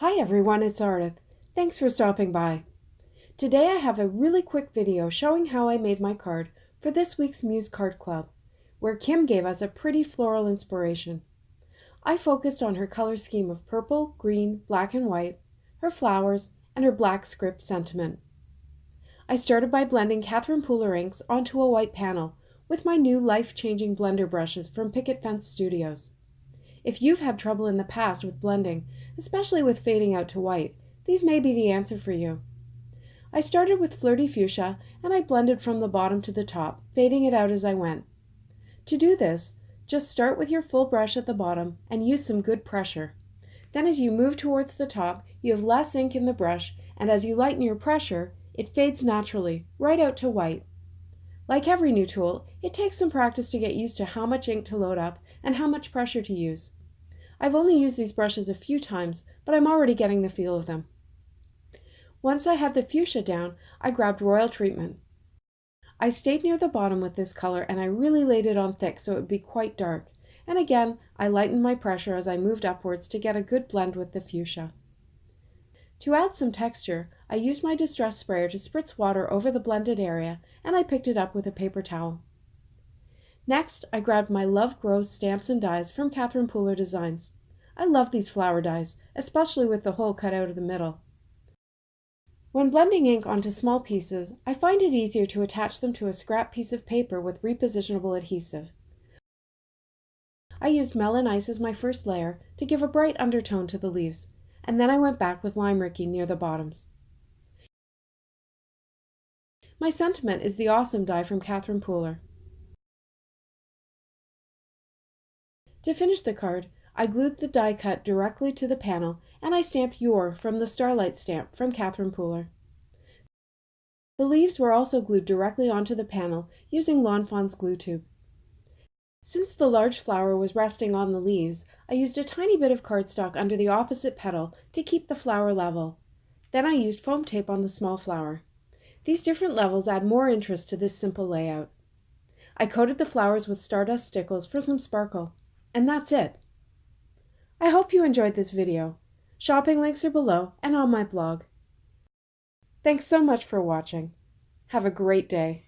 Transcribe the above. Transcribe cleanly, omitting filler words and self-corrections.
Hi everyone, it's Ardith. Thanks for stopping by. Today I have a really quick video showing how I made my card for this week's Muse Card Club, where Kim gave us a pretty floral inspiration. I focused on her color scheme of purple, green, black and white, her flowers, and her black script sentiment. I started by blending Catherine Pooler inks onto a white panel with my new life-changing blender brushes from Picket Fence Studios. If you've had trouble in the past with blending, especially with fading out to white, these may be the answer for you. I started with Flirty Fuchsia and I blended from the bottom to the top, fading it out as I went. To do this, just start with your full brush at the bottom and use some good pressure. Then as you move towards the top, you have less ink in the brush, and as you lighten your pressure, it fades naturally, right out to white. Like every new tool, it takes some practice to get used to how much ink to load up and how much pressure to use. I've only used these brushes a few times, but I'm already getting the feel of them. Once I had the fuchsia down, I grabbed Royal Treatment. I stayed near the bottom with this color and I really laid it on thick so it would be quite dark. And again, I lightened my pressure as I moved upwards to get a good blend with the fuchsia. To add some texture, I used my distress sprayer to spritz water over the blended area and I picked it up with a paper towel. Next, I grabbed my Love Grows stamps and dies from Catherine Pooler Designs. I love these flower dies, especially with the hole cut out of the middle. When blending ink onto small pieces, I find it easier to attach them to a scrap piece of paper with repositionable adhesive. I used Melon Ice as my first layer to give a bright undertone to the leaves, and then I went back with Lime Rickey near the bottoms. My sentiment is the Awesome die from Catherine Pooler. To finish the card, I glued the die cut directly to the panel and I stamped Your from the Starlights stamp from Catherine Pooler. The leaves were also glued directly onto the panel using Lawn Fawn's glue tube. Since the large flower was resting on the leaves, I used a tiny bit of cardstock under the opposite petal to keep the flower level. Then I used foam tape on the small flower. These different levels add more interest to this simple layout. I coated the flowers with Stardust Stickles for some sparkle. And that's it. I hope you enjoyed this video. Shopping links are below and on my blog. Thanks so much for watching. Have a great day.